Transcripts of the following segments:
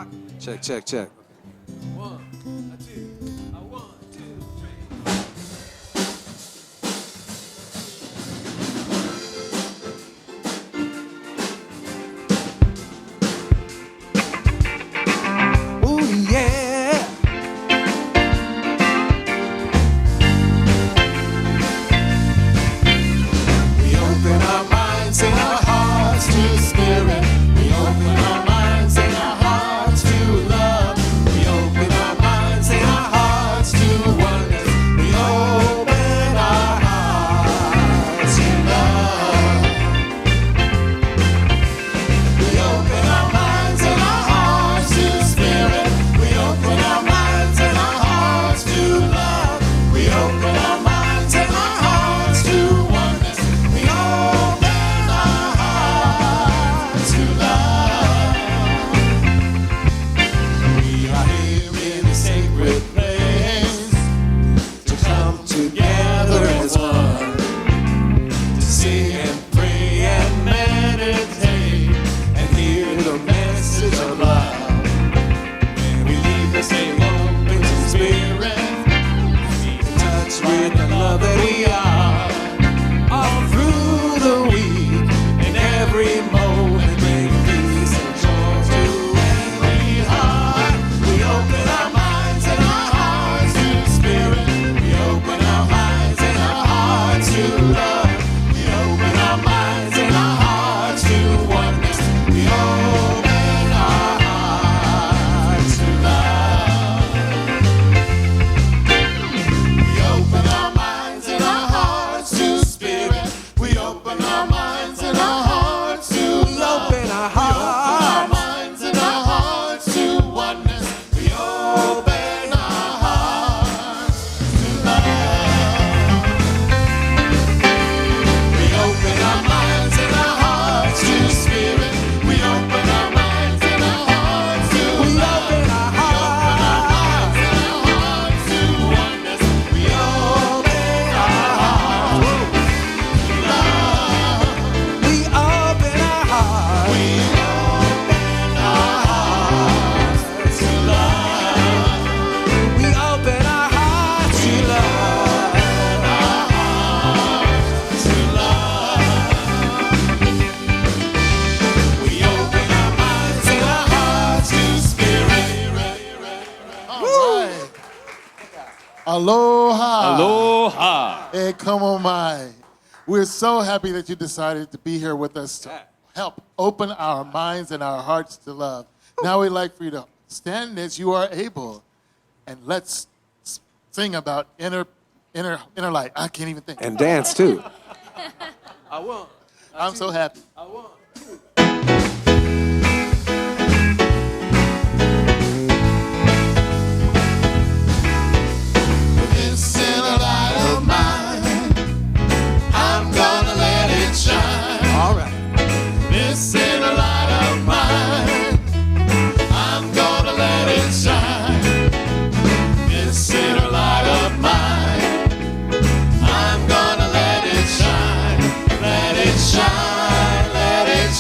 rock. Check, check, check. 1, 2, 1, 2, 3. Ooh, yeah. We open our minds and our hearts to spirit. We open our minds and our hearts to love. We open our minds and our hearts to oneness. We open our hearts to love. We open our minds and our hearts to spirit. We open our minds and our hearts to love. We open our minds and our hearts to oneness. We open our hearts to love. We are here in a sacred place to come together as one, to sing and pray and meditate and hear the message of love. When we leave this day open to spirit, be in touch with the love that we are, all through the week, in every moment, bring peace and joy to every heart. We open our minds and our hearts to spirit. We open our minds and our hearts to love. We open our minds and our hearts to oneness. We open our hearts to love. We open our minds and our hearts to spirit. We open our minds and our hearts to love. We open our minds and our hearts to oneness. We open our hearts to love. We open our minds and our hearts to spirit. We open our minds and our hearts to love. We open our minds and our hearts to oneness. We open our hearts to love. We open our hearts. We open our hearts to love. We open our hearts to love. Our hearts to love. We open our minds and our hearts to spirit. All right. Aloha. Aloha. Hey, come on, my. We're so happy that you decided to be here with us to help open our minds and our hearts to love. Now we'd like for you to stand as you are able, and let's sing about inner light. I can't even think. And dance too. I'm so happy. This inner light of mine, I'm gonna let it shine. All right. This inner light of mine, I'm gonna let it shine. This inner light of mine, I'm gonna let it shine. Let it shine, let it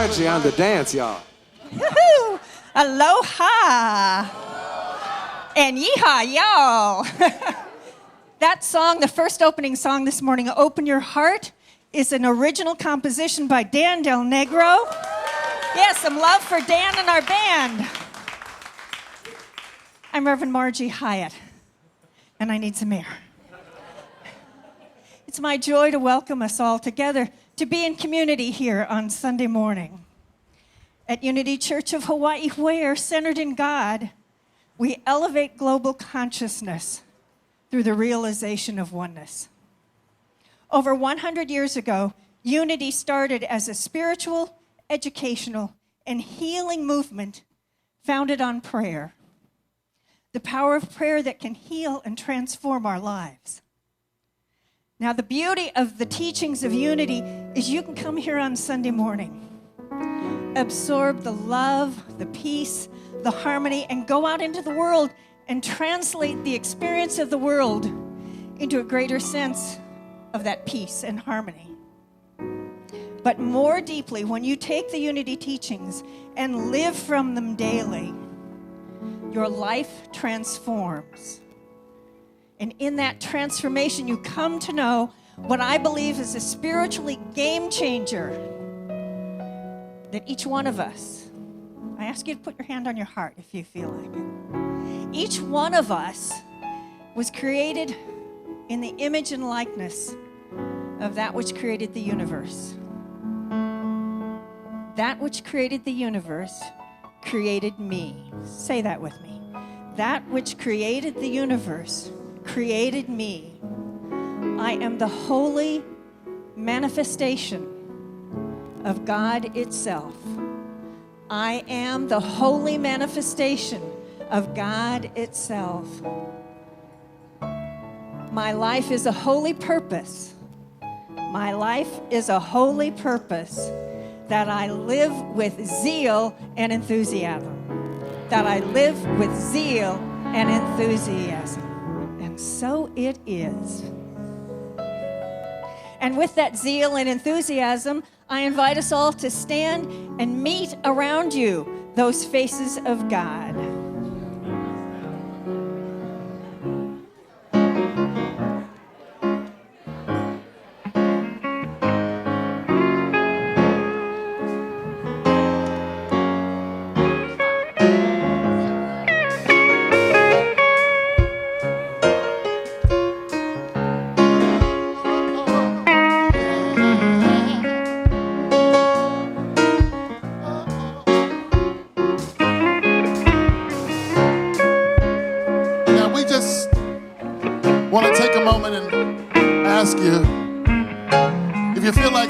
Margie on the dance, y'all. Woo-hoo! Aloha! And yeehaw, y'all! That song, the first opening song this morning, Open Your Heart, is an original composition by Dan Del Negro. Yes, some love for Dan and our band. I'm Reverend Margie Hyatt, and I need some air. It's my joy to welcome us all together to be in community here on Sunday morning. At Unity Church of Hawaii, where, centered in God, we elevate global consciousness through the realization of oneness. Over 100 years ago, Unity started as a spiritual, educational, and healing movement founded on prayer. The power of prayer that can heal and transform our lives. Now, the beauty of the teachings of Unity is you can come here on Sunday morning, absorb the love, the peace, the harmony, and go out into the world and translate the experience of the world into a greater sense of that peace and harmony. But more deeply, when you take the Unity teachings and live from them daily, your life transforms. And in that transformation, you come to know what I believe is a spiritually game changer that each one of us, I ask you to put your hand on your heart if you feel like it. Each one of us was created in the image and likeness of that which created the universe. That which created the universe created me. Say that with me. That which created the universe created me. I am the holy manifestation of God itself. I am the holy manifestation of God itself. My life is a holy purpose. My life is a holy purpose that I live with zeal and enthusiasm. That I live with zeal and enthusiasm. And so it is. And with that zeal and enthusiasm, I invite us all to stand and meet around you those faces of God.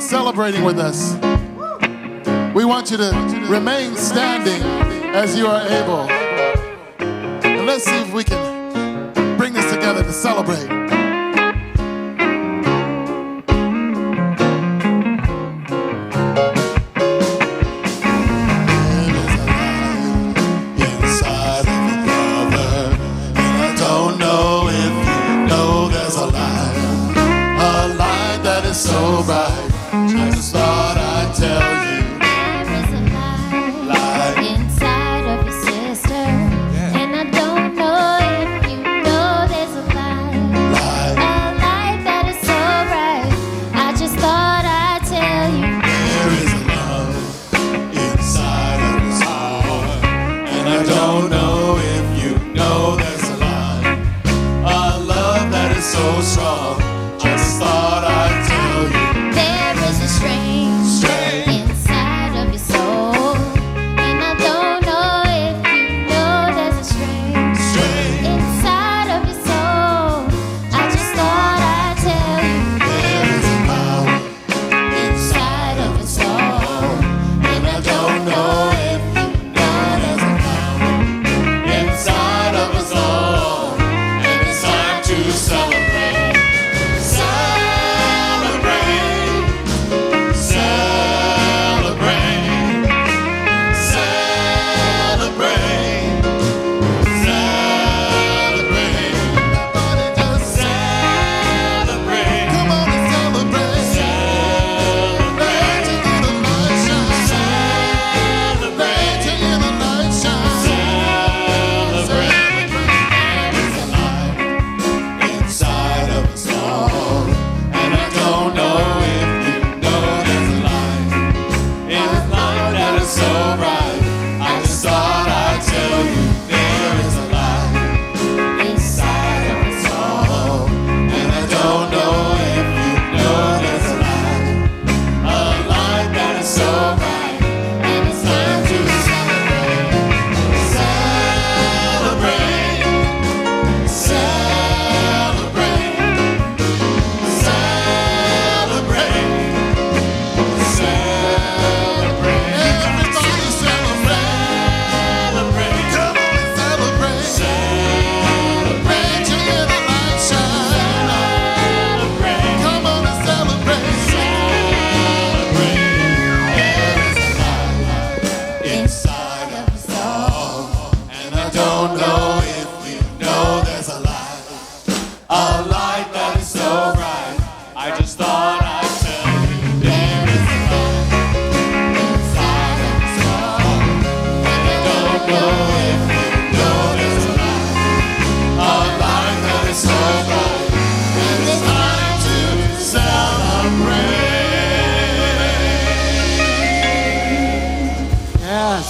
Celebrating with us. We want you to remain standing as you are able. And let's see if we can bring this together to celebrate. So strong, just thought I'd tell you. There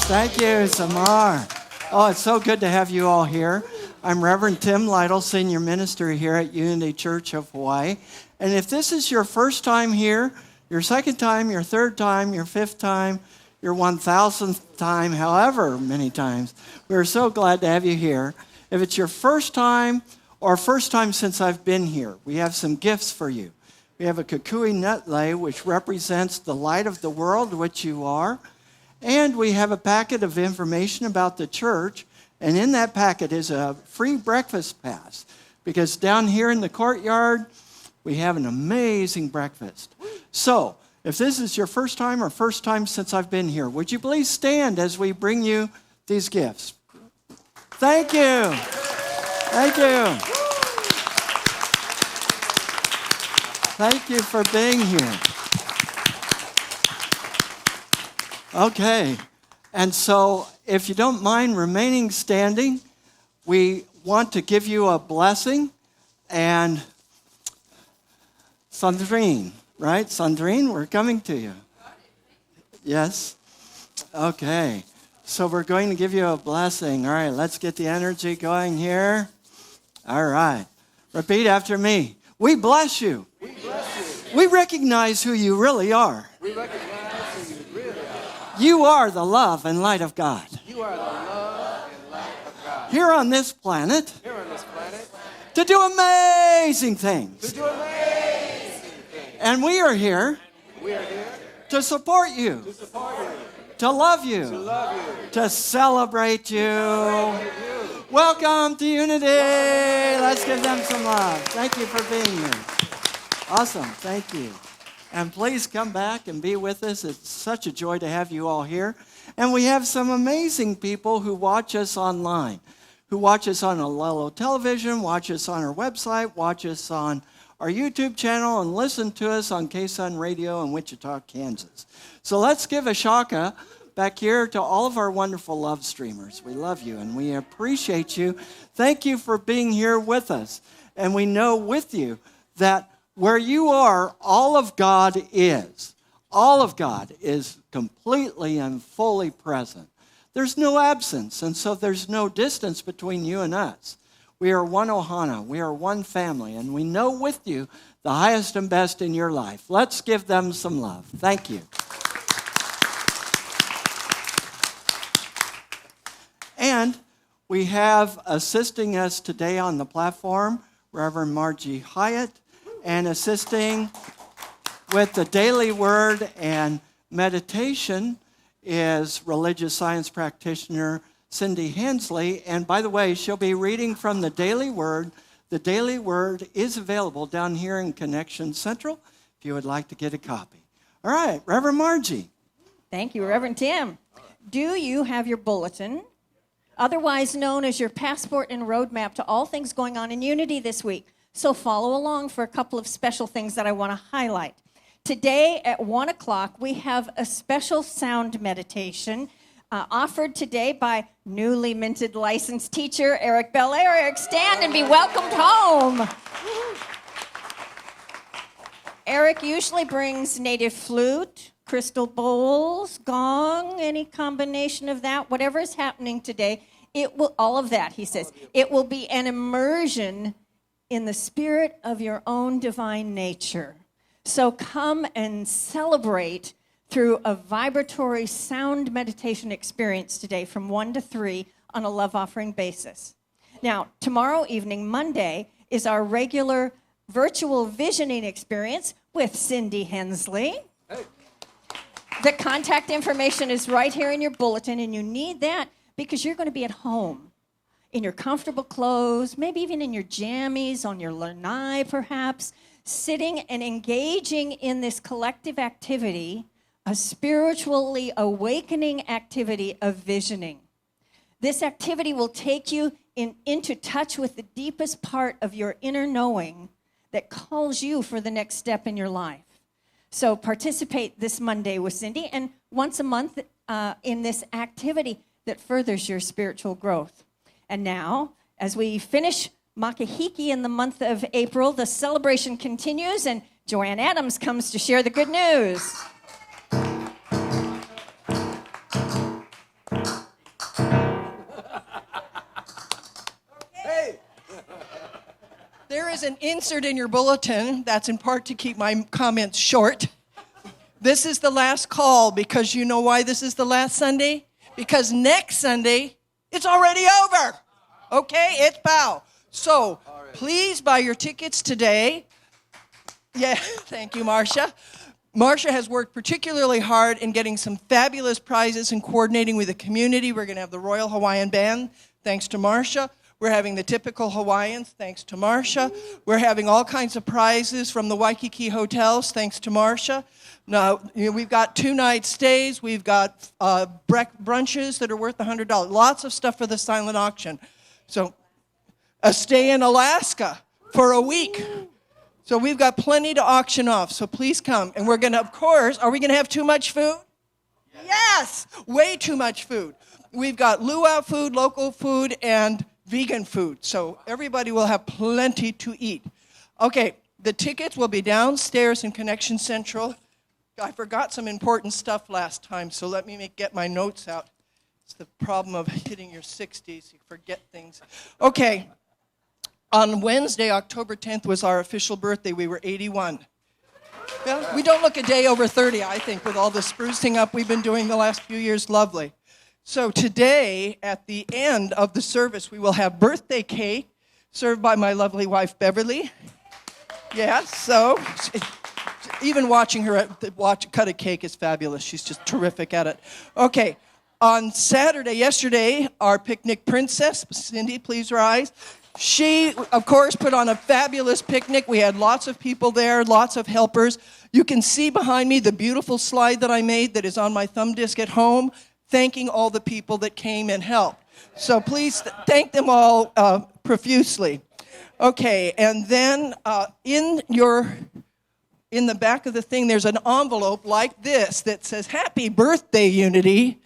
Thank you, Samar. Oh, it's so good to have you all here. I'm Reverend Tim Lytle, Senior Minister here at Unity Church of Hawaii. And if this is your first time here, your second time, your third time, your fifth time, your 1,000th time, however many times, we're so glad to have you here. If it's your first time or first time since I've been here, we have some gifts for you. We have a kukui nut lei, which represents the light of the world, which you are. And we have a packet of information about the church. And in that packet is a free breakfast pass. Because down here in the courtyard, we have an amazing breakfast. So, if this is your first time or first time since I've been here, would you please stand as we bring you these gifts? Thank you. Thank you. Thank you for being here. Okay, and so if you don't mind remaining standing, we want to give you a blessing and Sandrine, right? Sandrine, we're coming to you. Yes? Okay, so we're going to give you a blessing. All right, let's get the energy going here. All right, repeat after me. We bless you. We bless you. We recognize who you really are. We recognize who you really are. You are the love and light of God. You are the love and light of God. Here on this planet, To do amazing things. do amazing things. And we are here We are here to support you, to support you, to love you, to love you, to celebrate you. Welcome to Unity. Let's give them some love. Thank you for being here. Awesome. Thank you. And please come back and be with us. It's such a joy to have you all here. And we have some amazing people who watch us online, who watch us on Lytle television, watch us on our website, watch us on our YouTube channel, and listen to us on K-Sun Radio in Wichita, Kansas. So let's give a shaka back here to all of our wonderful love streamers. We love you and we appreciate you. Thank you for being here with us. And we know with you that where you are, all of God is. All of God is completely and fully present. There's no absence, and so there's no distance between you and us. We are one ohana. We are one family, and we know with you the highest and best in your life. Let's give them some love. Thank you. And we have assisting us today on the platform, Reverend Margie Hyatt, and assisting with the daily word and meditation is religious science practitioner Cindy Hensley. And by the way, she'll be reading from the daily word. The daily word is available down here in Connection Central if you would like to get a copy. All right, Reverend Margie. Thank you, Reverend Tim. Do you have your bulletin, otherwise known as your passport and roadmap to all things going on in Unity this week? So follow along for a couple of special things that I want to highlight. Today at 1 o'clock, we have a special sound meditation offered today by newly minted licensed teacher Eric Bell. Eric, stand and be welcomed home. Eric usually brings native flute, crystal bowls, gong, any combination of that, whatever is happening today. It will, all of that, he says. It will be an immersion in the spirit of your own divine nature. So come and celebrate through a vibratory sound meditation experience today from 1 to 3 on a love offering basis. Now, tomorrow evening, Monday, is our regular virtual visioning experience with Cindy Hensley. Hey. The contact information is right here in your bulletin, and you need that because you're going to be at home in your comfortable clothes, maybe even in your jammies, on your lanai perhaps, sitting and engaging in this collective activity, a spiritually awakening activity of visioning. This activity will take you into touch with the deepest part of your inner knowing that calls you for the next step in your life. So participate this Monday with Cindy and once a month in this activity that furthers your spiritual growth. And now, as we finish Makahiki in the month of April, the celebration continues, and Joanne Adams comes to share the good news. is an insert in your bulletin. That's in part to keep my comments short. This is the last call because you know why this is the last Sunday? Because next Sunday, it's already over. Okay, it's pow. So please buy your tickets today. Yeah, thank you, Marcia. Marcia has worked particularly hard in getting some fabulous prizes and coordinating with the community. We're going to have the Royal Hawaiian Band, thanks to Marcia. We're having the typical Hawaiians, thanks to Marcia. We're having all kinds of prizes from the Waikiki hotels, thanks to Marcia. Now, we've got 2-night stays. We've got brunches that are worth $100. Lots of stuff for the silent auction. So, a stay in Alaska for a week. So we've got plenty to auction off, so please come. And we're going to, of course, are we going to have too much food? Yes, way too much food. We've got luau food, local food, and vegan food. So everybody will have plenty to eat. Okay, the tickets will be downstairs in Connection Central. I forgot some important stuff last time, so let me get my notes out. It's the problem of hitting your 60s. You forget things. Okay. On Wednesday, October 10th, was our official birthday. We were 81. Well, we don't look a day over 30, I think, with all the sprucing up we've been doing the last few years. Lovely. So today, at the end of the service, we will have birthday cake served by my lovely wife, Beverly. Yes, so even watching her cut a cake is fabulous. She's just terrific at it. Okay, on Saturday, yesterday, our picnic princess, Cindy, please rise. She, of course, put on a fabulous picnic. We had lots of people there, lots of helpers. You can see behind me the beautiful slide that I made that is on my thumb disk at home, thanking all the people that came and helped. So please thank them all profusely. Okay, and then in the back of the thing, there's an envelope like this that says, Happy Birthday, Unity.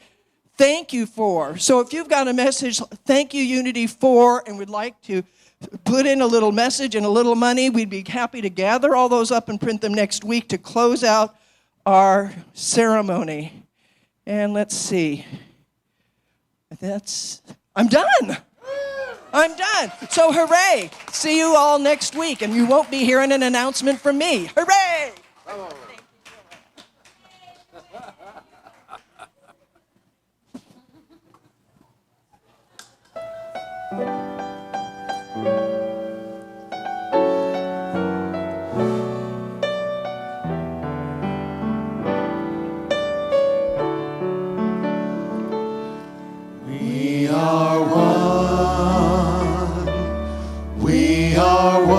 Thank you for. So if you've got a message, thank you, Unity, for, and would like to put in a little message and a little money, we'd be happy to gather all those up and print them next week to close out our ceremony. And let's see. I'm done. I'm done. So hooray. See you all next week, and you won't be hearing an announcement from me. Hooray. Bravo. We are one. We are one.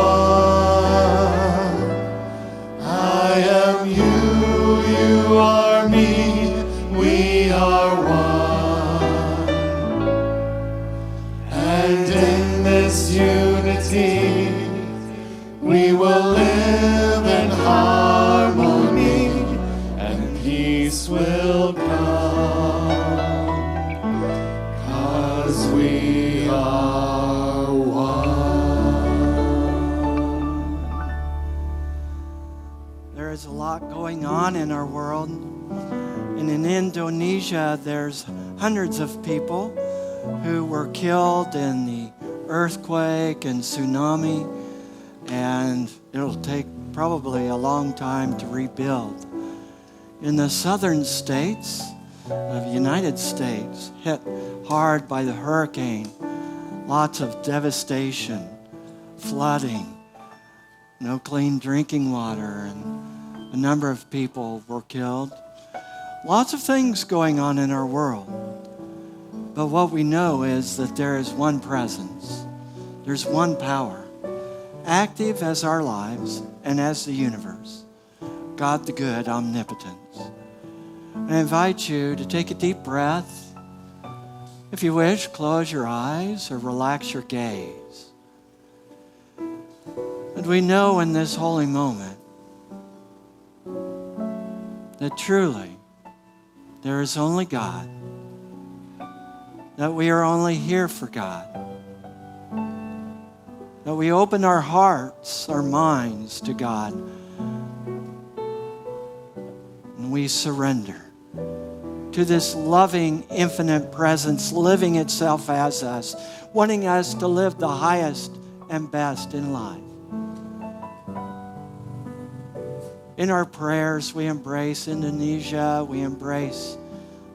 I am you, you are me. We are one. And in this unity, we will live in harmony, and peace will come. 'Cause we are one. There is a lot going on in our world. And in Indonesia, there's hundreds of people who were killed in the earthquake and tsunami. And it'll take probably a long time to rebuild. In the southern states of the United States, hit hard by the hurricane, lots of devastation, flooding, no clean drinking water, and a number of people were killed. Lots of things going on in our world. But what we know is that there is one presence. There's one power, active as our lives and as the universe. God the good, omnipotent. I invite you to take a deep breath. If you wish, close your eyes or relax your gaze. And we know in this holy moment that truly there is only God, that we are only here for God, that we open our hearts, our minds to God, and we surrender to this loving, infinite presence living itself as us, wanting us to live the highest and best in life. In our prayers, we embrace Indonesia. We embrace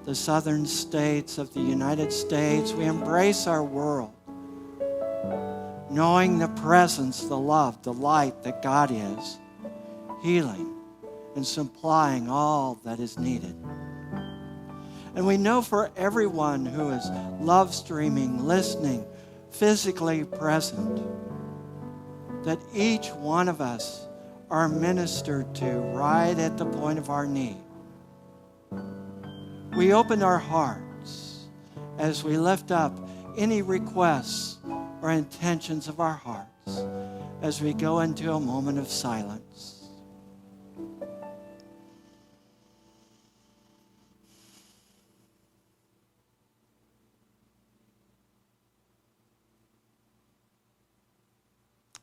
the southern states of the United States. We embrace our world, knowing the presence, the love, the light that God is, healing and supplying all that is needed. And we know for everyone who is love streaming, listening, physically present, that each one of us are ministered to right at the point of our need. We open our hearts as we lift up any requests or intentions of our hearts as we go into a moment of silence.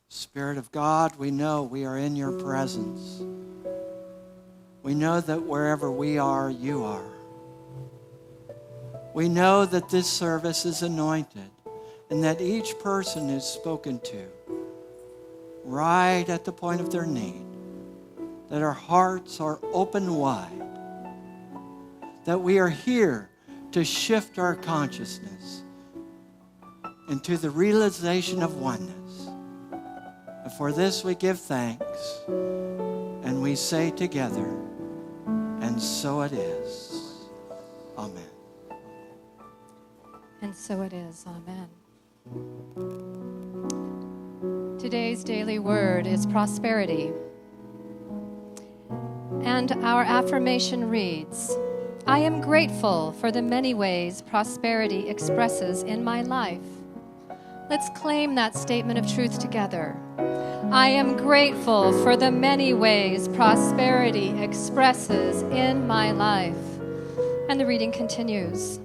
Spirit of God, we know we are in your presence. We know that wherever we are, you are. We know that this service is anointed and that each person is spoken to right at the point of their need, that our hearts are open wide, that we are here to shift our consciousness into the realization of oneness. And for this we give thanks, and we say together, and so it is. Amen. And so it is. Amen. Today's daily word is prosperity. And our affirmation reads, I am grateful for the many ways prosperity expresses in my life. Let's claim that statement of truth together. I am grateful for the many ways prosperity expresses in my life. And the reading continues.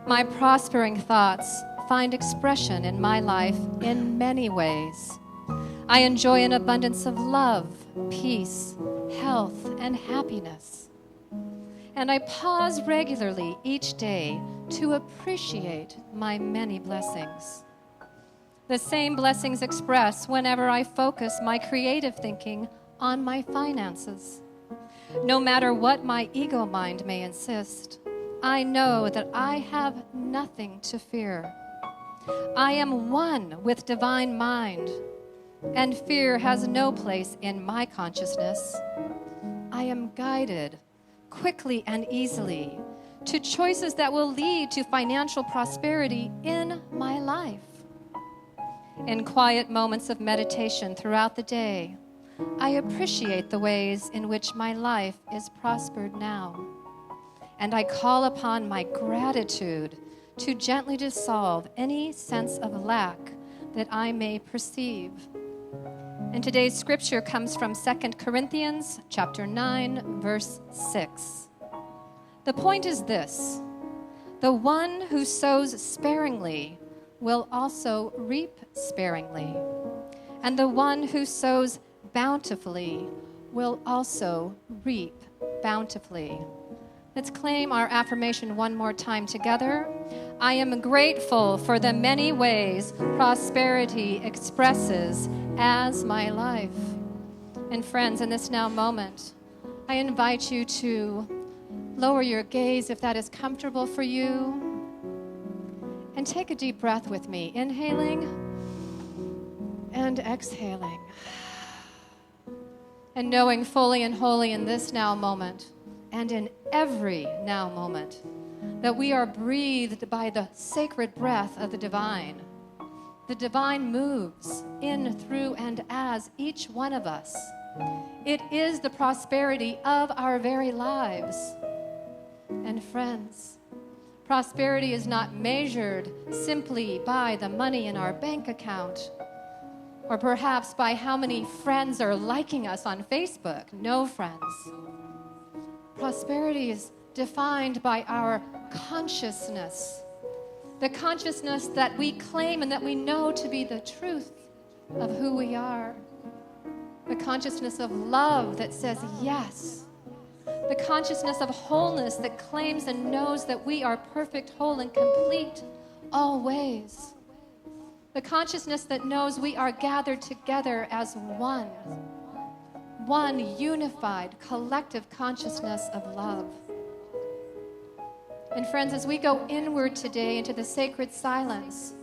My prospering thoughts find expression in my life in many ways. I enjoy an abundance of love, peace, health, and happiness. And I pause regularly each day to appreciate my many blessings. The same blessings express whenever I focus my creative thinking on my finances. No matter what my ego mind may insist, I know that I have nothing to fear. I am one with divine mind, and fear has no place in my consciousness. I am guided quickly and easily to choices that will lead to financial prosperity in my life. In quiet moments of meditation throughout the day, I appreciate the ways in which my life is prospered now. And I call upon my gratitude to gently dissolve any sense of lack that I may perceive. And today's scripture comes from 2 Corinthians chapter 9, verse 6. The point is this: the one who sows sparingly will also reap sparingly, and the one who sows bountifully will also reap bountifully. Let's claim our affirmation one more time together. I am grateful for the many ways prosperity expresses as my life. And friends, in this now moment, I invite you to lower your gaze if that is comfortable for you. And take a deep breath with me, inhaling and exhaling. And knowing fully and wholly in this now moment and in every now moment that we are breathed by the sacred breath of the divine. The divine moves in, through, and as each one of us. It is the prosperity of our very lives. And friends, prosperity is not measured simply by the money in our bank account or perhaps by how many friends are liking us on Facebook. No, friends. Prosperity is defined by our consciousness, the consciousness that we claim and that we know to be the truth of who we are, the consciousness of love that says yes, the consciousness of wholeness that claims and knows that we are perfect, whole, and complete always. The consciousness that knows we are gathered together as one. one unified collective consciousness of love. And friends, as we go inward today into the sacred silence,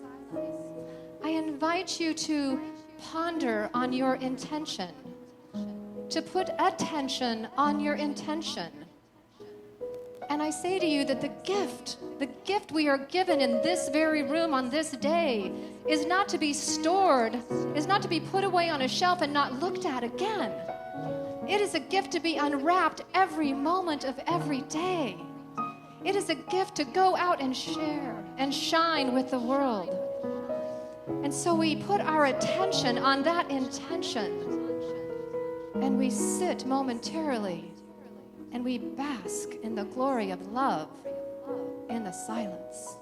I invite you to ponder on your intention, to put attention on your intention. And I say to you that the gift we are given in this very room on this day is not to be stored, is not to be put away on a shelf and not looked at again. It is a gift to be unwrapped every moment of every day. It is a gift to go out and share and shine with the world. And so we put our attention on that intention, and we sit momentarily and we bask in the glory of love in the silence.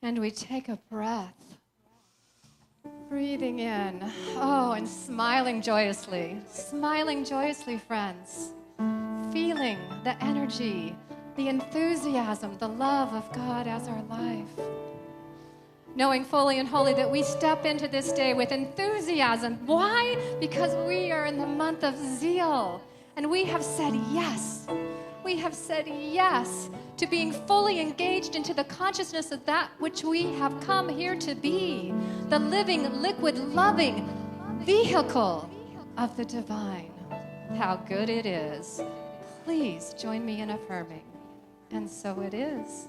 And we take a breath, breathing in, and smiling joyously, friends, feeling the energy, the enthusiasm, the love of God as our life. Knowing fully and wholly that we step into this day with enthusiasm. Why? Because we are in the month of zeal, and we have said yes. We have said yes to being fully engaged into the consciousness of that which we have come here to be, the living, liquid, loving vehicle of the divine. How good it is. Please join me in affirming. And so it is.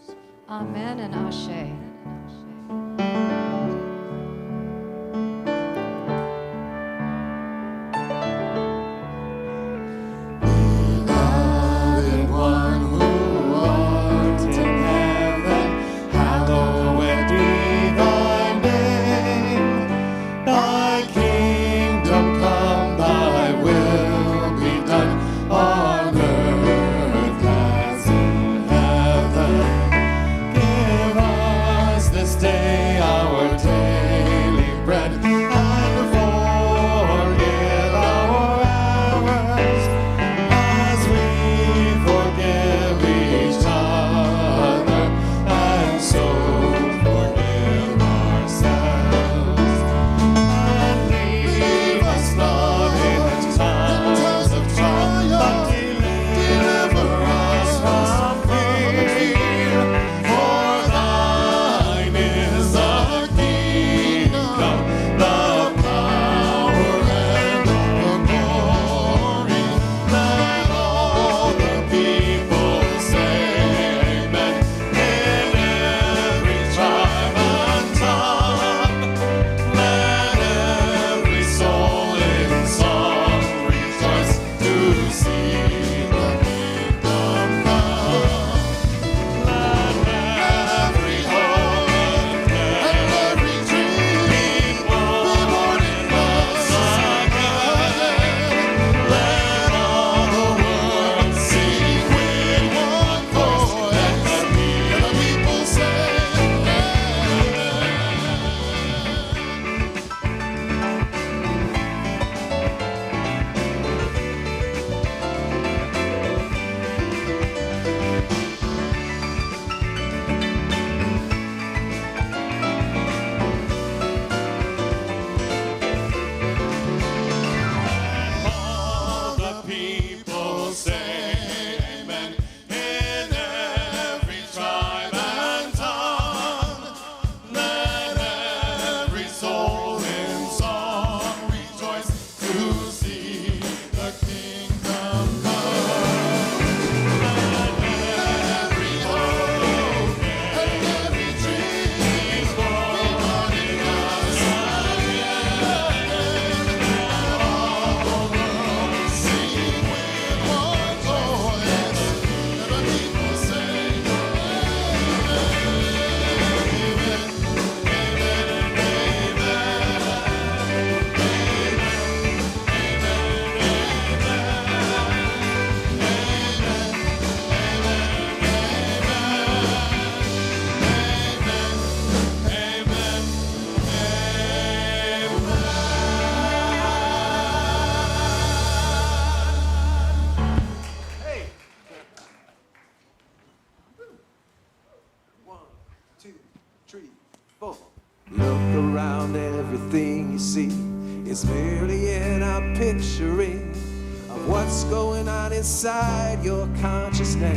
Amen and Ashe. Give you see is merely in a picturing of what's going on inside your consciousness.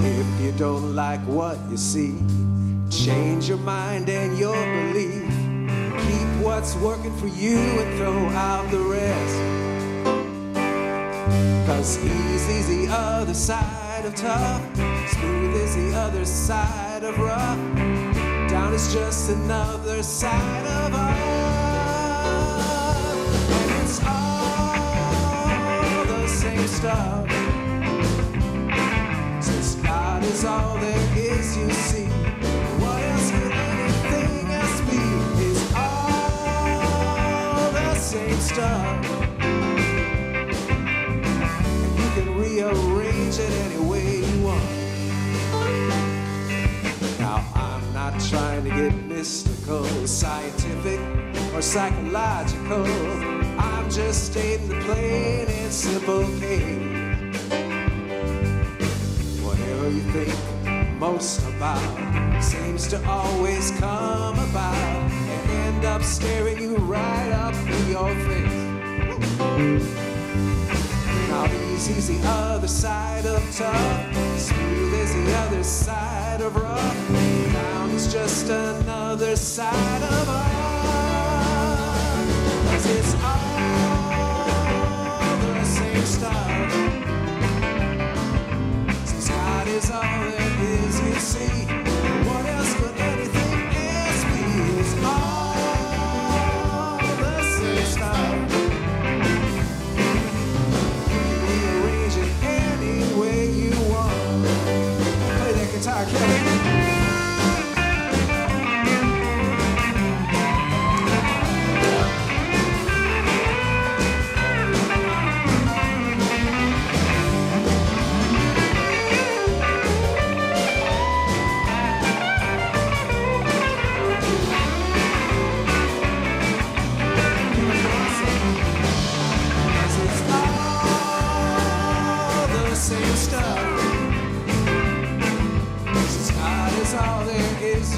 If you don't like what you see, change your mind and your belief. Keep what's working for you and throw out the rest. 'Cause easy's the other side of tough, smooth is the other side of rough. Down is just another side of up. And it's all the same stuff. Since God is all there is, you see, what else could anything else be? It's all the same stuff. And you can rearrange it any way you want. Now, I'm not trying to get mystical, scientific, or psychological. I'm just stating the plain and simple case. Whatever you think most about seems to always come about and end up staring you right up in your face. Now easy's the other side of tough, smooth is the other side of rough. Down is just another side of up. 'Cause it's all the same stuff. Since God is all there is, you see, what else could anything else be? It's all the same stuff. You can rearrange it any way you want. Play that guitar, Kelly.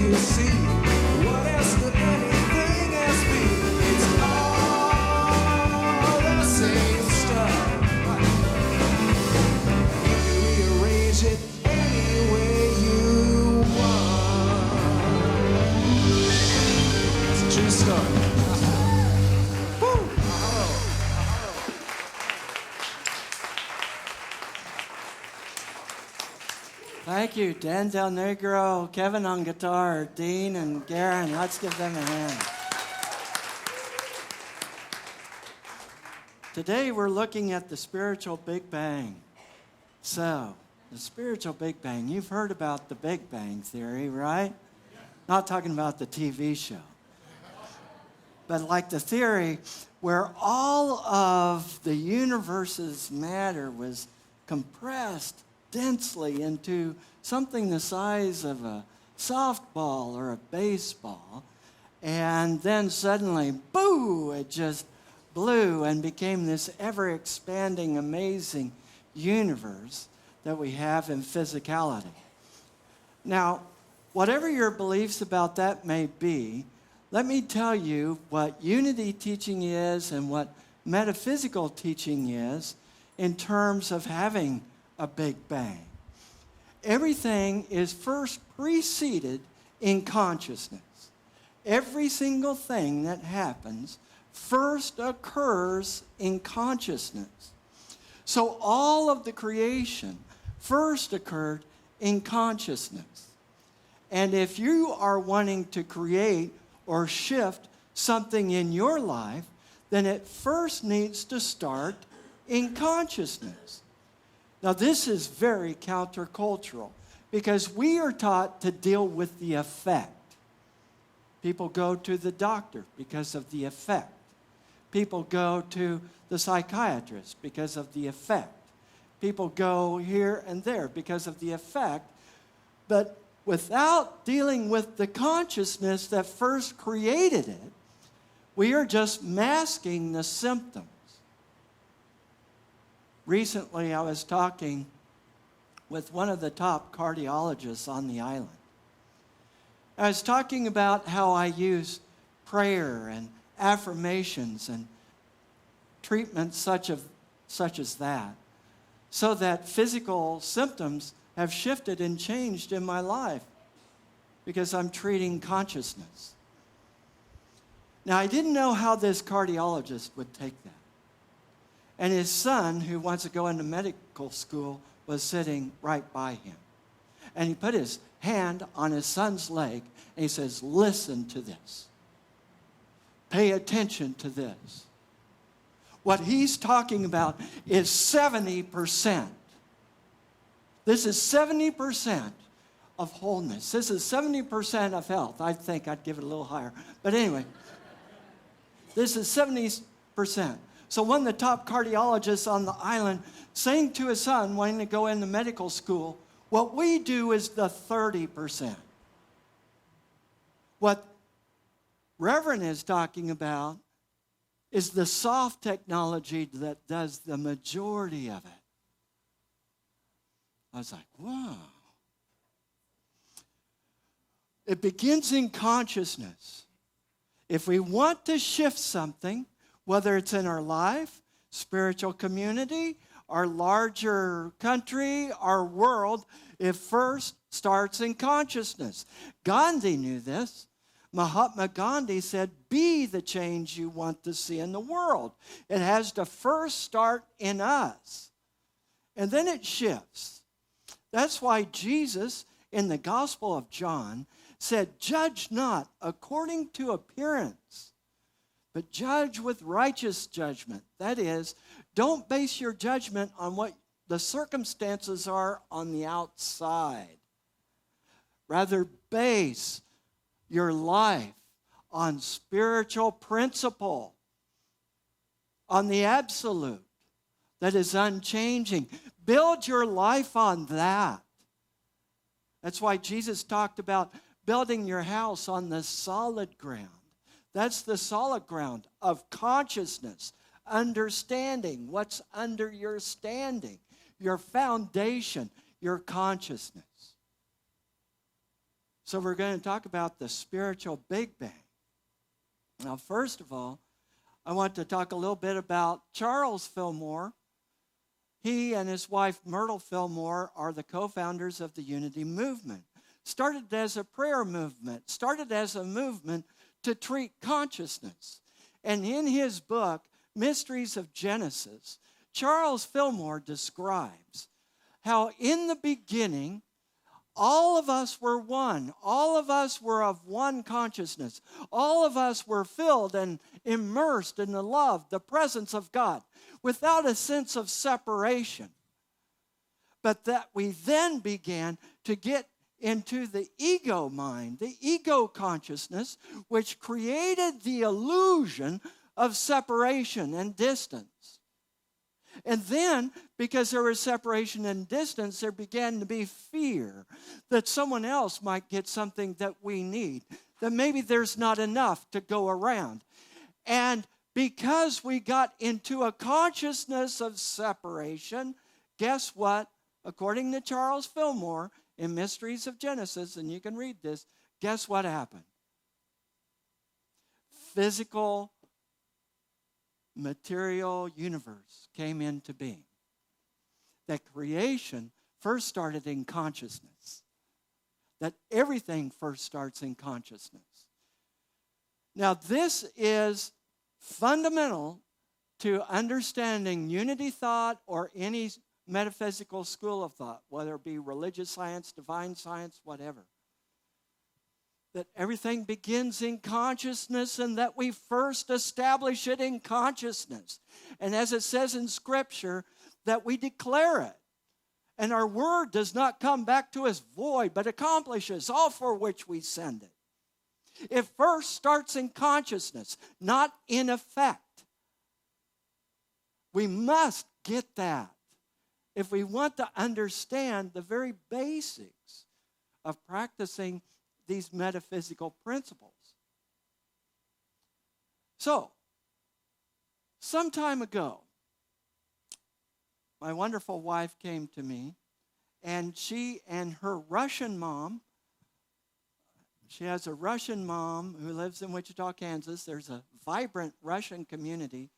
You see, what else could anything else be? It's all the same stuff. You can rearrange it any way you want. It's a true story. Woo. Thank you, Dan Del Negro, Kevin on guitar, Dean and Garen. Let's give them a hand. Today we're looking at the spiritual Big Bang. So, the spiritual Big Bang. You've heard about the Big Bang Theory, right? Not talking about the TV show. But like the theory where all of the universe's matter was compressed densely into something the size of a softball or a baseball, and then suddenly, boo, it just blew and became this ever-expanding, amazing universe that we have in physicality. Now, whatever your beliefs about that may be, let me tell you what unity teaching is and what metaphysical teaching is in terms of having a Big Bang. Everything is first preceded in consciousness. Every single thing that happens first occurs in consciousness. So all of the creation first occurred in consciousness. And if you are wanting to create or shift something in your life, then it first needs to start in consciousness. Now, this is very countercultural because we are taught to deal with the effect. People go to the doctor because of the effect. People go to the psychiatrist because of the effect. People go here and there because of the effect. But without dealing with the consciousness that first created it, we are just masking the symptoms. Recently, I was talking with one of the top cardiologists on the island. I was talking about how I use prayer and affirmations and treatments such as that, so that physical symptoms have shifted and changed in my life because I'm treating consciousness. Now, I didn't know how this cardiologist would take that. And his son, who wants to go into medical school, was sitting right by him. And he put his hand on his son's leg, and he says, listen to this. Pay attention to this. What he's talking about is 70%. This is 70% of wholeness. This is 70% of health. I think I'd give it a little higher. But anyway, this is 70%. So one of the top cardiologists on the island saying to his son wanting to go into medical school, what we do is the 30%. What Reverend is talking about is the soft technology that does the majority of it. I was like, wow. It begins in consciousness. If we want to shift something, whether it's in our life, spiritual community, our larger country, our world, it first starts in consciousness. Gandhi knew this. Mahatma Gandhi said, be the change you want to see in the world. It has to first start in us. And then it shifts. That's why Jesus, in the Gospel of John, said, judge not according to appearance, but judge with righteous judgment. That is, don't base your judgment on what the circumstances are on the outside. Rather, base your life on spiritual principle, on the absolute that is unchanging. Build your life on that. That's why Jesus talked about building your house on the solid ground. That's the solid ground of consciousness, understanding what's under your standing, your foundation, your consciousness. So we're going to talk about the spiritual Big Bang. Now, first of all, I want to talk a little bit about Charles Fillmore. He and his wife Myrtle Fillmore are the co-founders of the Unity Movement. Started as a prayer movement, started as a movement to treat consciousness. And in his book, Mysteries of Genesis, Charles Fillmore describes how in the beginning, all of us were one. All of us were of one consciousness. All of us were filled and immersed in the love, the presence of God, without a sense of separation. But that we then began to get into the ego mind, the ego consciousness, which created the illusion of separation and distance. And then, because there was separation and distance, there began to be fear that someone else might get something that we need, that maybe there's not enough to go around. And because we got into a consciousness of separation, guess what? According to Charles Fillmore in Mysteries of Genesis, and you can read this, guess what happened? Physical material universe came into being. That creation first started in consciousness. That everything first starts in consciousness. Now, this is fundamental to understanding unity thought or any metaphysical school of thought, whether it be religious science, divine science, whatever. That everything begins in consciousness and that we first establish it in consciousness. And as it says in Scripture, that we declare it. And our word does not come back to us void, but accomplishes all for which we send it. It first starts in consciousness, not in effect. We must get that if we want to understand the very basics of practicing these metaphysical principles. So, some time ago, my wonderful wife came to me, and she and her Russian mom, She has a Russian mom who lives in Wichita, Kansas. There's a vibrant Russian community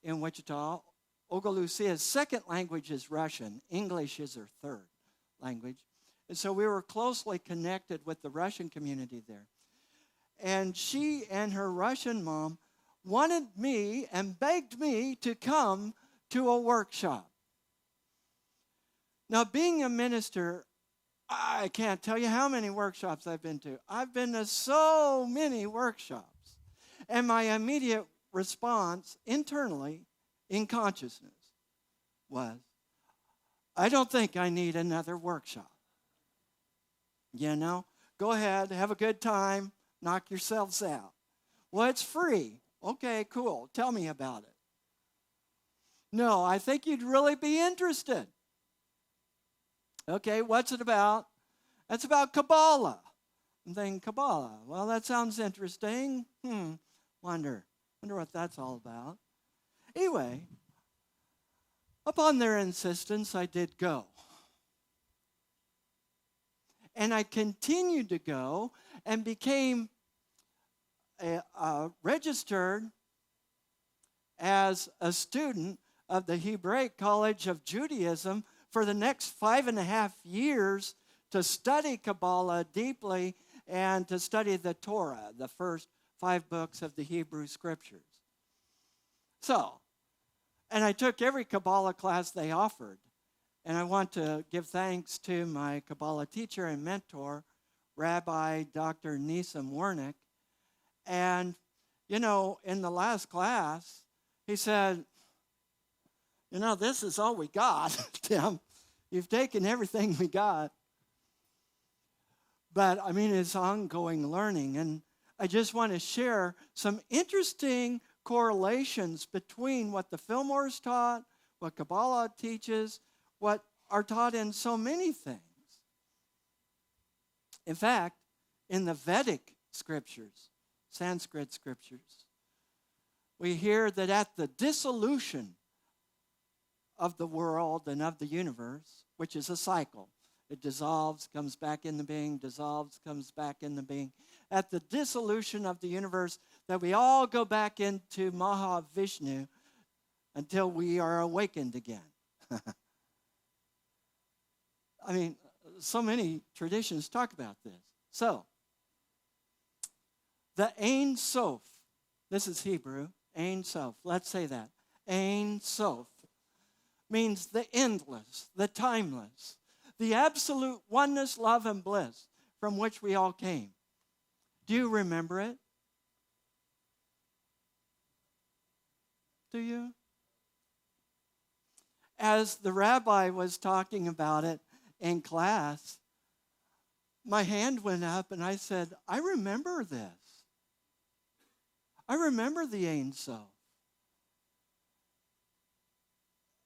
in Wichita. Olga Lucia's second language is Russian. English is her third language. And so we were closely connected with the Russian community there. And she and her Russian mom wanted me and begged me to come to a workshop. Now, being a minister, I can't tell you how many workshops I've been to. I've been to so many workshops. And my immediate response internally in consciousness was, I don't think I need another workshop. You know, go ahead, have a good time, knock yourselves out. Well, it's free. Okay, cool. Tell me about it. No, I think you'd really be interested. Okay, what's it about? It's about Kabbalah. I'm thinking, Kabbalah. Well, that sounds interesting. Wonder what that's all about. Anyway, upon their insistence, I did go. And I continued to go and became registered as a student of the Hebraic College of Judaism for the next 5.5 years to study Kabbalah deeply and to study the Torah, the first 5 books of the Hebrew Scriptures. So, and I took every Kabbalah class they offered. And I want to give thanks to my Kabbalah teacher and mentor, Rabbi Dr. Nissim Wernick. And, you know, in the last class, he said, you know, this is all we got, Tim. You've taken everything we got. But, I mean, it's ongoing learning. And I just want to share some interesting correlations between what the Fillmores taught, what Kabbalah teaches, what are taught in so many things. In fact, in the Vedic scriptures, Sanskrit scriptures, we hear that at the dissolution of the world and of the universe, which is a cycle, it dissolves, comes back into being, dissolves, comes back into being. At the dissolution of the universe, that we all go back into Mahavishnu until we are awakened again. I mean, so many traditions talk about this. So, the Ein Sof, this is Hebrew, Ein Sof, let's say that. Ein Sof means the endless, the timeless, the absolute oneness, love, and bliss from which we all came. Do you remember it? Do you? As the rabbi was talking about it in class, my hand went up and I said, I remember this. I remember the Ein Sof.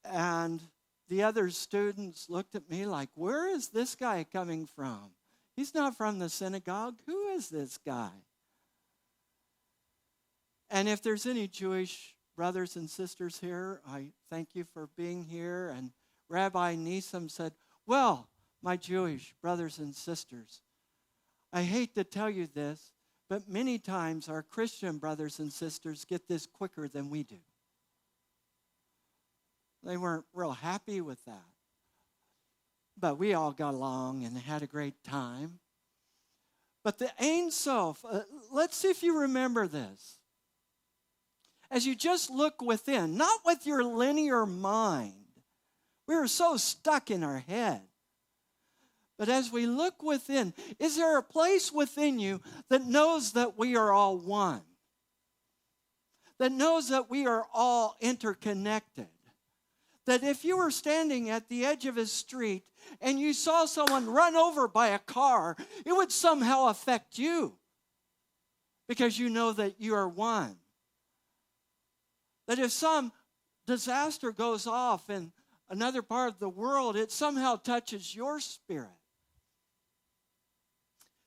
And the other students looked at me like, where is this guy coming from? He's not from the synagogue. Who is this guy? And if there's any Jewish brothers and sisters here, I thank you for being here. And Rabbi Nissim said, well, my Jewish brothers and sisters, I hate to tell you this, but many times our Christian brothers and sisters get this quicker than we do. They weren't real happy with that. But we all got along and had a great time. But the Ein Sof, let's see if you remember this. As you just look within, not with your linear mind. We are so stuck in our head. But as we look within, is there a place within you that knows that we are all one? That knows that we are all interconnected? That if you were standing at the edge of a street and you saw someone run over by a car, it would somehow affect you because you know that you are one. That if some disaster goes off in another part of the world, it somehow touches your spirit.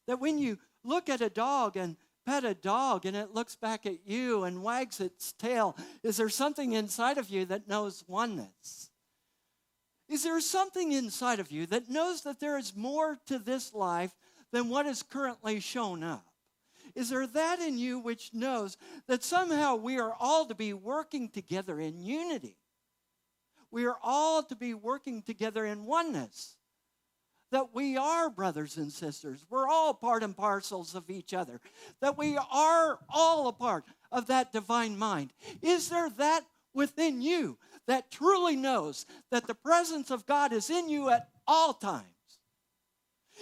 That when you look at a dog and pet a dog and it looks back at you and wags its tail, is there something inside of you that knows oneness? Is there something inside of you that knows that there is more to this life than what is currently shown up? Is there that in you which knows that somehow we are all to be working together in unity? We are all to be working together in oneness. That we are brothers and sisters. We're all part and parcels of each other. That we are all a part of that divine mind. Is there that within you that truly knows that the presence of God is in you at all times?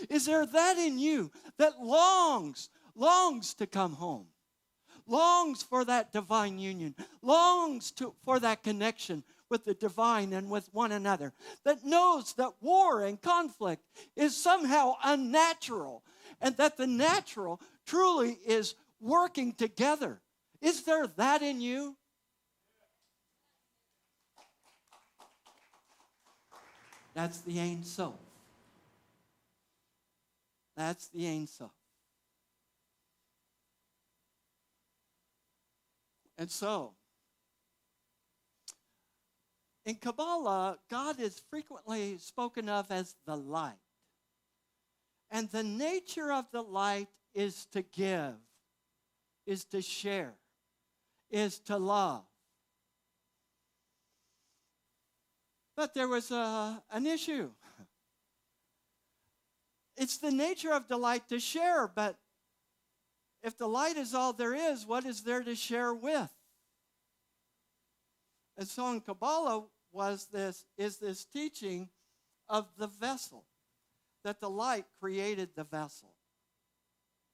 Is there that in you that longs to come home? Longs for that divine union, for that connection with the divine and with one another, that knows that war and conflict is somehow unnatural, and that the natural truly is working together. Is there that in you? That's the Ein Sof. That's the Ein Sof. And so, in Kabbalah, God is frequently spoken of as the light. And the nature of the light is to give, is to share, is to love. But there was an issue. It's the nature of the light to share, but if the light is all there is, what is there to share with? And so in Kabbalah is this teaching of the vessel, that the light created the vessel.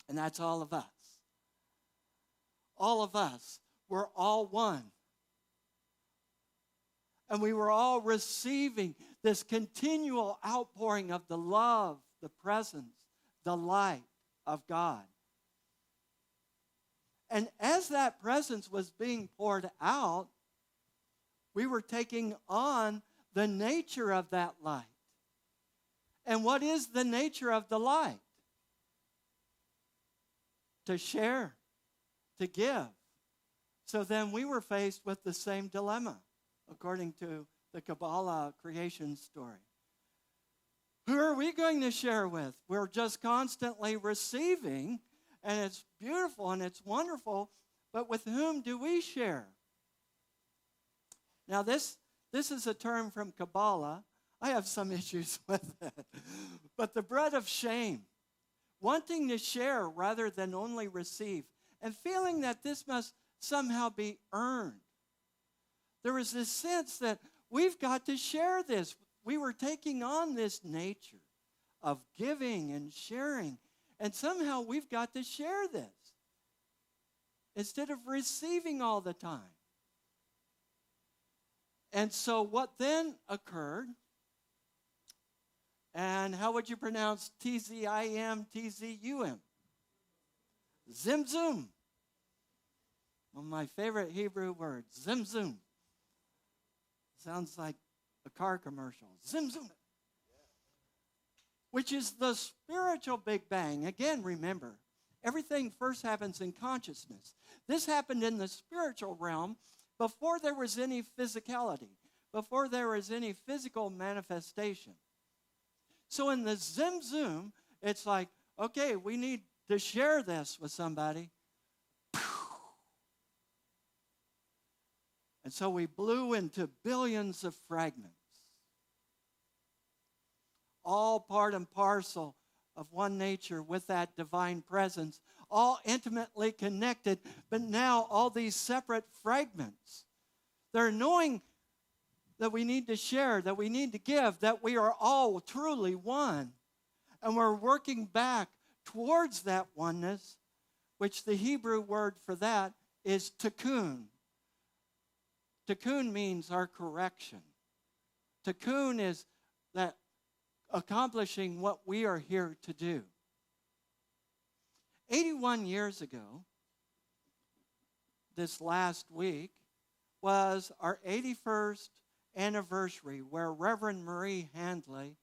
And that's all of us. All of us. We're all one. And we were all receiving this continual outpouring of the love, the presence, the light of God. And as that presence was being poured out, we were taking on the nature of that light. And what is the nature of the light? To share, to give. So then we were faced with the same dilemma, according to the Kabbalah creation story. Who are we going to share with? We're just constantly receiving, and it's beautiful and it's wonderful, but with whom do we share? Now this is a term from Kabbalah. I have some issues with it. But the bread of shame, wanting to share rather than only receive, and feeling that this must somehow be earned. There was this sense that we've got to share this. We were taking on this nature of giving and sharing, and somehow we've got to share this instead of receiving all the time. And so what then occurred, and how would you pronounce T-Z-I-M, T-Z-U-M? Zimzum. One of my favorite Hebrew words, Zimzum. Sounds like a car commercial. Zimzum. Which is the spiritual Big Bang. Again, remember, everything first happens in consciousness. This happened in the spiritual realm before there was any physicality, before there was any physical manifestation. So in the Zimzum, it's like, okay, we need to share this with somebody. And so we blew into billions of fragments, all part and parcel of one nature with that divine presence, all intimately connected, but now all these separate fragments. They're knowing that we need to share, that we need to give, that we are all truly one. And we're working back towards that oneness, which the Hebrew word for that is tikkun. Tikkun means our correction. Tikkun is that accomplishing what we are here to do. 81 years ago, this last week, was our 81st anniversary, where Reverend Marie Handley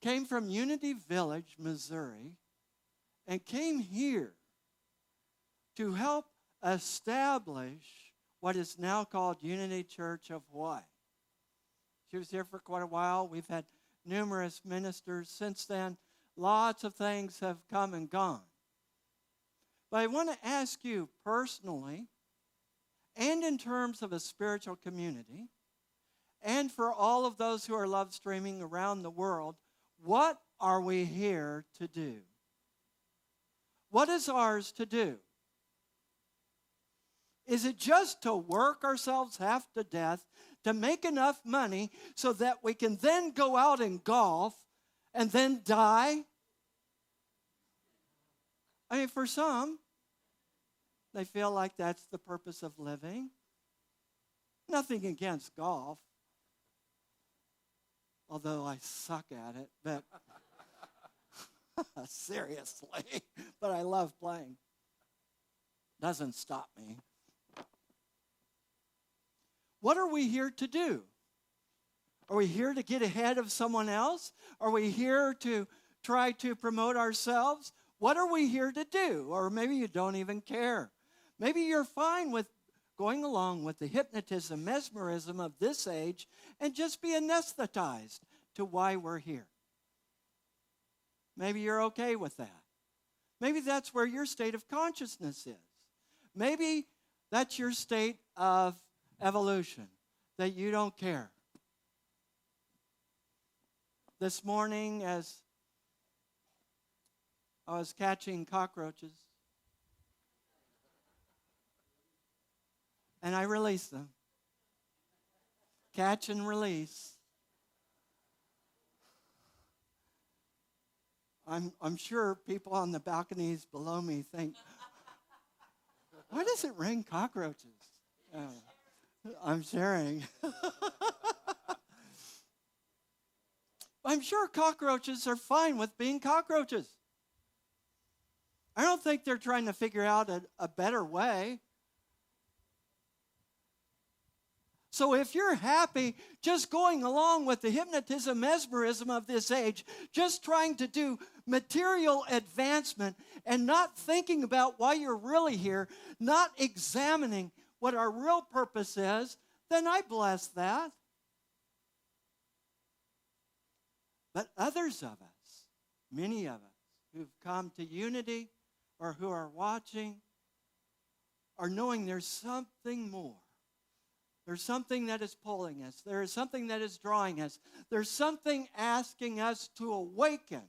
came from Unity Village, Missouri, and came here to help establish what is now called Unity Church of Hawaii. She was here for quite a while. We've had numerous ministers since then. Lots of things have come and gone. But I want to ask you personally, and in terms of a spiritual community, and for all of those who are love streaming around the world, what are we here to do? What is ours to do? Is it just to work ourselves half to death, to make enough money so that we can then go out and golf and then die? I mean, for some, they feel like that's the purpose of living. Nothing against golf, although I suck at it, but seriously, but I love playing. Doesn't stop me. What are we here to do? Are we here to get ahead of someone else? Are we here to try to promote ourselves? What are we here to do? Or maybe you don't even care. Maybe you're fine with going along with the hypnotism, mesmerism of this age and just be anesthetized to why we're here. Maybe you're okay with that. Maybe that's where your state of consciousness is. Maybe that's your state of evolution, that you don't care. This morning, as I was catching cockroaches, and I released them. Catch and release. I'm sure people on the balconies below me think, why does it rain cockroaches? I'm sharing. I'm sure cockroaches are fine with being cockroaches. I don't think they're trying to figure out a better way. So if you're happy just going along with the hypnotism, mesmerism of this age, just trying to do material advancement and not thinking about why you're really here, not examining what our real purpose is, then I bless that. But others of us, many of us who've come to unity or who are watching, are knowing there's something more. There's something that is pulling us. There is something that is drawing us. There's something asking us to awaken.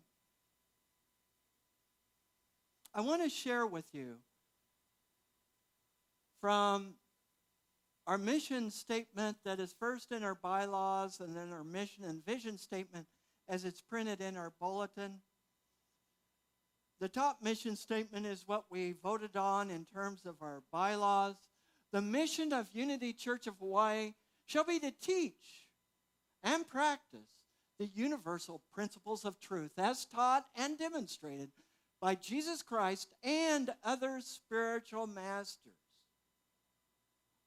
I want to share with you from our mission statement that is first in our bylaws and then our mission and vision statement as it's printed in our bulletin. The top mission statement is what we voted on in terms of our bylaws. The mission of Unity Church of Hawaii shall be to teach and practice the universal principles of truth as taught and demonstrated by Jesus Christ and other spiritual masters.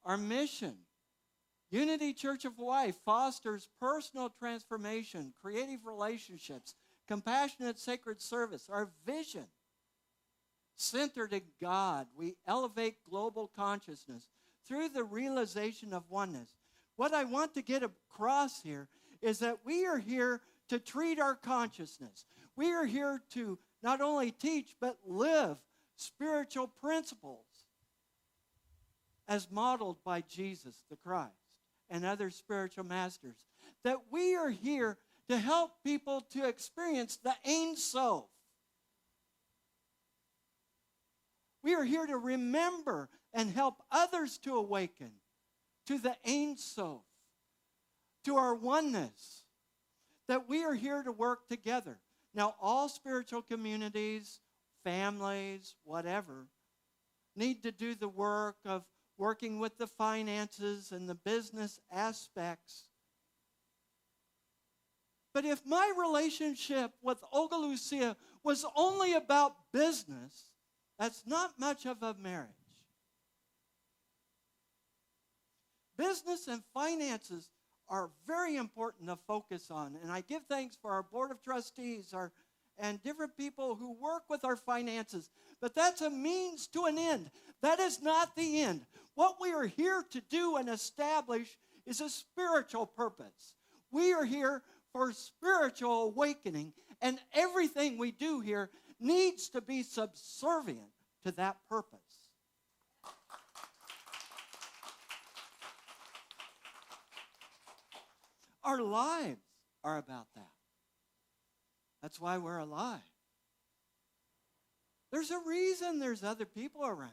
Our mission, Unity Church of Hawaii, fosters personal transformation, creative relationships, compassionate sacred service. Our vision, centered in God, we elevate global consciousness through the realization of oneness. What I want to get across here is that we are here to treat our consciousness. We are here to not only teach, but live spiritual principles as modeled by Jesus the Christ and other spiritual masters. That we are here to help people to experience the Ein Sof. We are here to remember and help others to awaken to the Ein Sof, to our oneness, that we are here to work together. Now, all spiritual communities, families, whatever, need to do the work of working with the finances and the business aspects. But if my relationship with Olga Lucia was only about business, that's not much of a marriage. Business and finances are very important to focus on. And I give thanks for our board of trustees and different people who work with our finances. But that's a means to an end. That is not the end. What we are here to do and establish is a spiritual purpose. We are here for spiritual awakening And everything we do here needs to be subservient to that purpose. Our lives are about that. That's why we're alive. There's a reason there's other people around.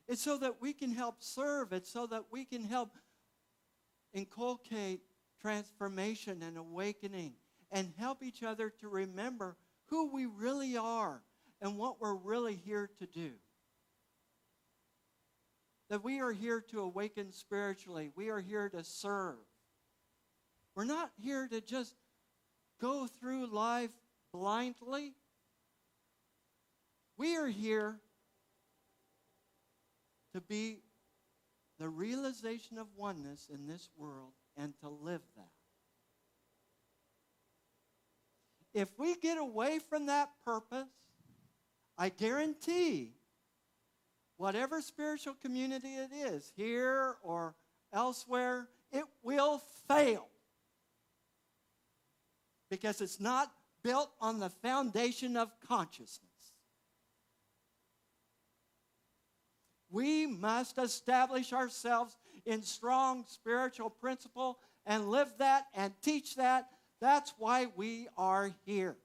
It's so that we can help serve. It's so that we can help inculcate transformation and awakening and help each other to remember who we really are and what we're really here to do. That we are here to awaken spiritually. We are here to serve. We're not here to just go through life blindly. We are here to be the realization of oneness in this world and to live that. If we get away from that purpose, I guarantee whatever spiritual community it is, here or elsewhere, it will fail. Because it's not built on the foundation of consciousness. We must establish ourselves in strong spiritual principle and live that and teach that. That's why we are here.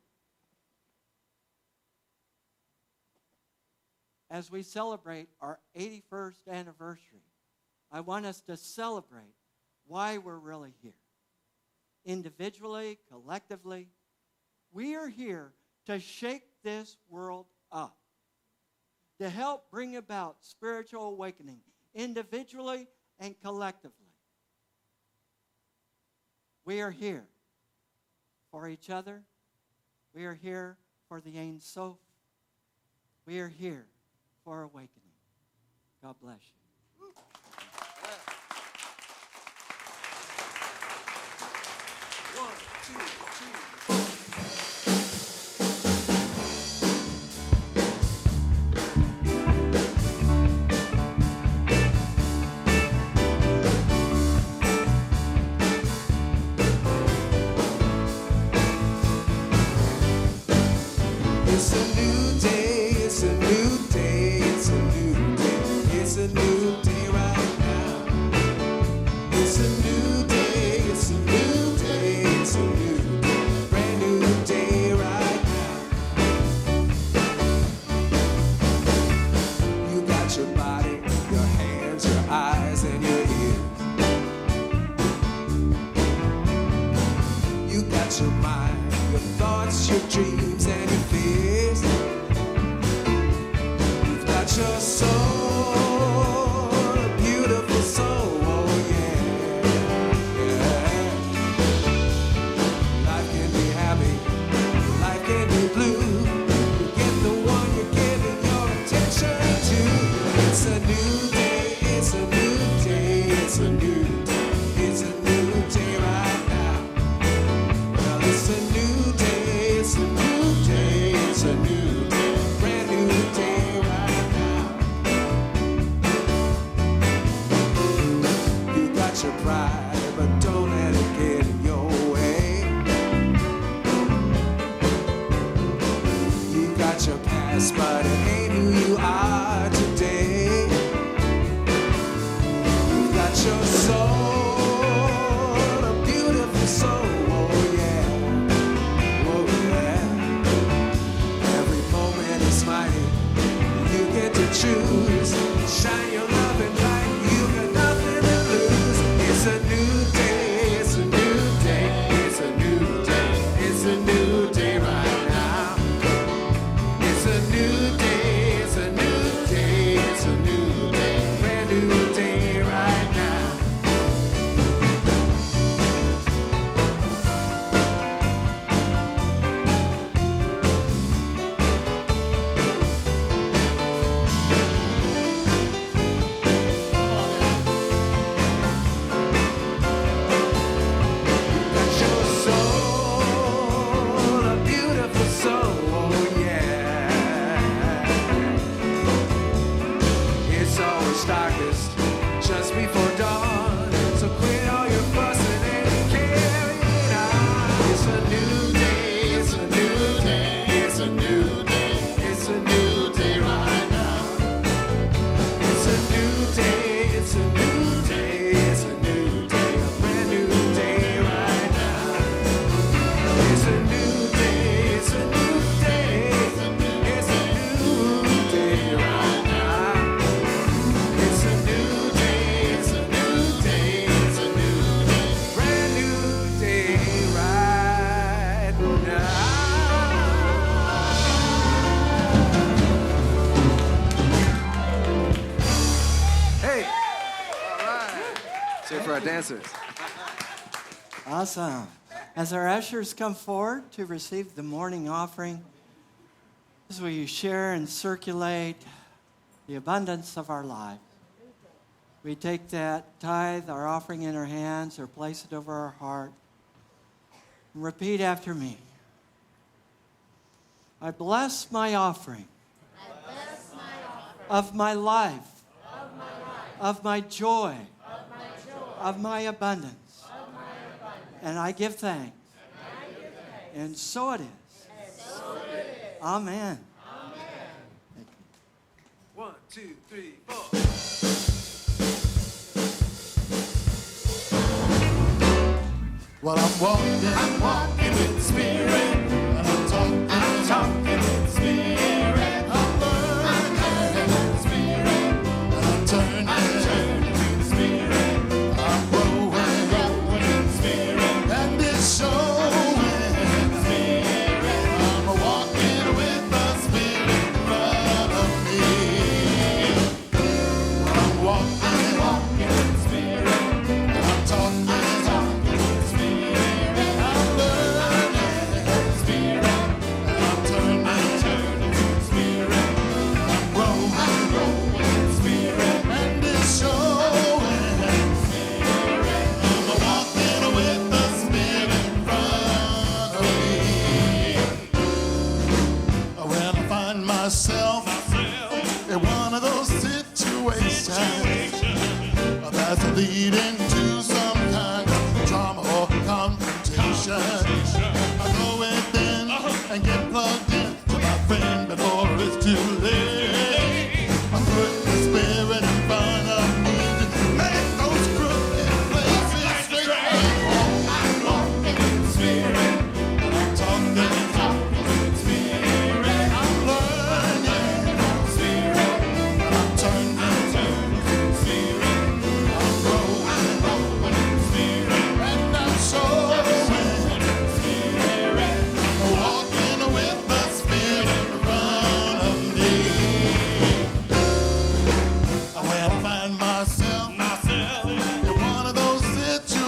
As we celebrate our 81st anniversary, I want us to celebrate why we're really here. Individually, collectively, we are here to shake this world up, to help bring about spiritual awakening, individually and collectively. We are here for each other. We are here for the Ein Sof. We are here for awakening. God bless you. It's a new day, it's a new day, it's a new day, it's a new day right now. It's a new day, it's a new day, it's a new day, brand new day right now. You got your body, your hands, your eyes, and your ears. You got your mind, your thoughts, your dreams, and your fears. You've got your soul, a beautiful soul, oh yeah, yeah. Life can be happy, life can be blue. You get the one you're giving your attention to. It's a new day, it's a new day, it's a new day, it's a new day right now. Well, it's a new day, it's a new day, it's a new day, brand new day right now. You got your pride, but don't let it get in your way. You got your past, but it ain't who you are today. You got your soul, a beautiful soul, oh yeah, oh yeah. Every moment is mighty, you get to choose. Shine your loving light, you got nothing to lose. It's a new day, it's a new day, it's a new day, it's a new day right now. It's a new day, it's a new day, it's a new day, brand new day right now. Got your soul, a beautiful soul, oh yeah. It's always darkest just before dawn, so quit all your fussing and carry it on. It's a new day, Cheer for our dancers. Awesome. As our ushers come forward to receive the morning offering, as we share and circulate the abundance of our life, we take that tithe, our offering in our hands, or place it over our heart. And repeat after me. I bless my offering of my life, of my joy, of my abundance. And I give thanks. And so it is. Amen. 1, 2, 3, 4. Well, I'm walking in spirit, and I'm talking in spirit. I'm learning in spirit, and I'm turning in spirit. I'm growing in spirit, and it's showing in spirit. I'm walking with the spirit in front of me. Well, I'm walking in spirit, and I'm talking. Myself in one of those situations that's leading to some kind of drama or confrontation. I go within and get plugged in to my friend before it's too late. I put the spirit in front of me to make those crooked places straight. I'm walking in spirit, and I'm talking in spirit. I'm learning in spirit, and I'm turning in spirit. I'm growing in spirit, and I'm showing in spirit. I'm walking with the spirit in front of me. When I find myself in one of those situations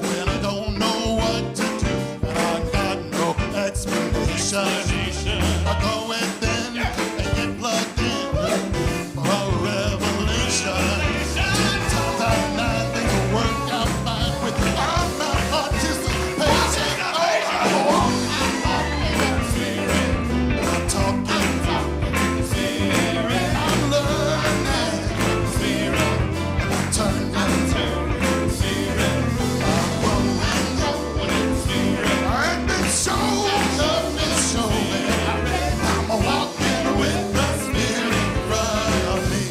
when I don't know what to do and I got no explanation, I go within and get plugged in for a revelation. 10 times out of 9 things will work out fine without my participation. I'm walking in spirit, and I'm talking in spirit. I'm learning in spirit, and I'm turning in spirit. I'm growing in spirit, and it's showing up, it's showing. I'm walking with the spirit in front of me.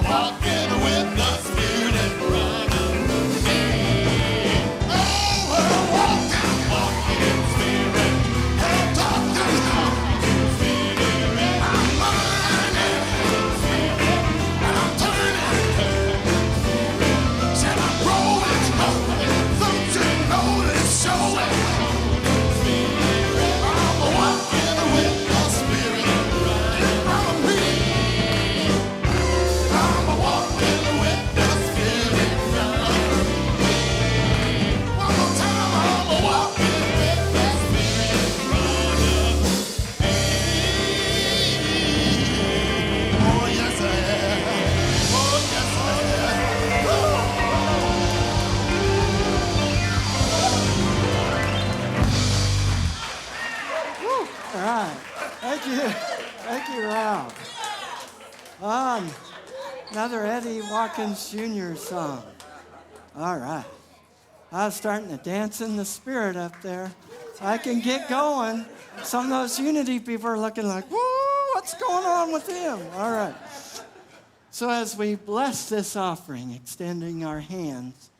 Walking with the spirit in front of me. Oh, we're walking in spirit. I'm talking in spirit. I'm learning in spirit, and I'm turning. Said I'm growing. Don't you know that it's showing? I'm walking with the spirit in front of me. I'm walking with the spirit in front of me. One more time, I'm walking with the spirit in front of me. Oh, yes, I am. Oh, yes, I All right. Thank you. Thank you, Ralph. Another Eddie Watkins Jr. song. All right. I was starting to dance in the spirit up there. I can get going. Some of those Unity people are looking like, whoa, what's going on with them? All right. So as we bless this offering, extending our hands,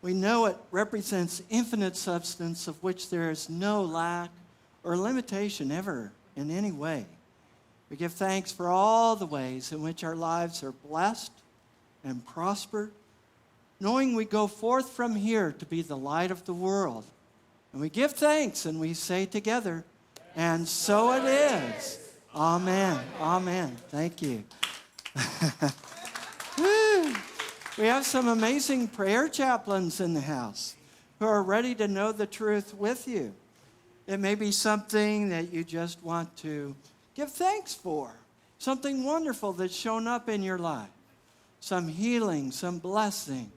we know it represents infinite substance of which there is no lack or limitation ever in any way. We give thanks for all the ways in which our lives are blessed and prospered, knowing we go forth from here to be the light of the world. And we give thanks and we say together, and so it is. Amen. Amen. Thank you. We have some amazing prayer chaplains in the house who are ready to know the truth with you. It may be something that you just want to give thanks for, something wonderful that's shown up in your life, some healing, some blessing.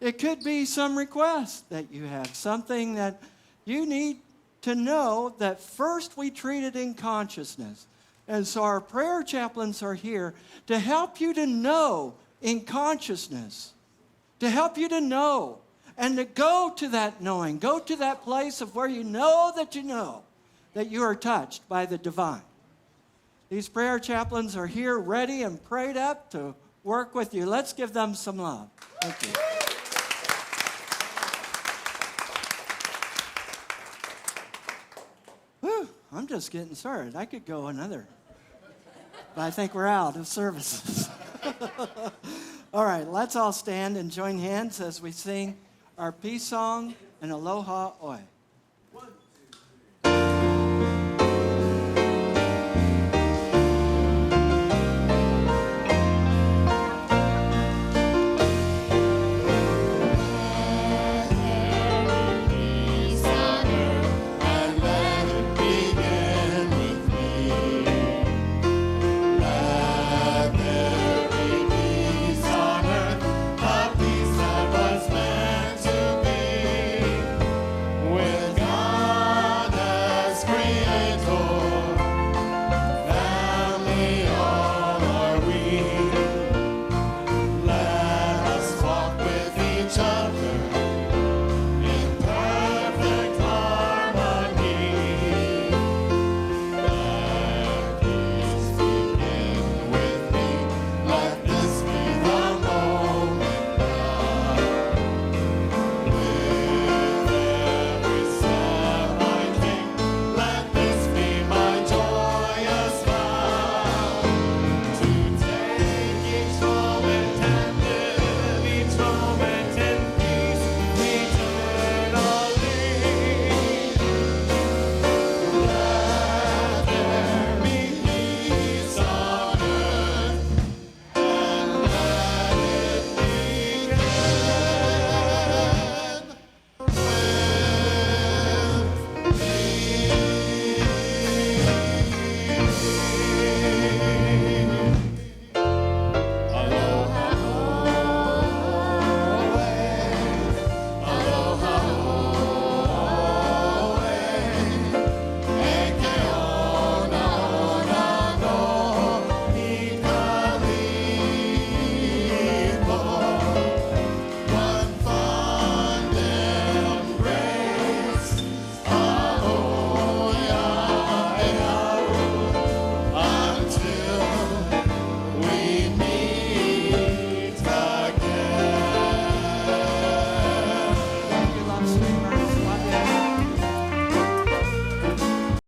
It could be some request that you have, something that you need to know that first we treat it in consciousness. And so our prayer chaplains are here to help you to know in consciousness, to help you to know and to go to that knowing, go to that place of where you know that you are touched by the divine. These prayer chaplains are here ready and prayed up to work with you. Let's give them some love. Thank you. Whew, I'm just getting started. I could go another, but I think we're out of services. All right, let's all stand and join hands as we sing our peace song and Aloha Oi. 1,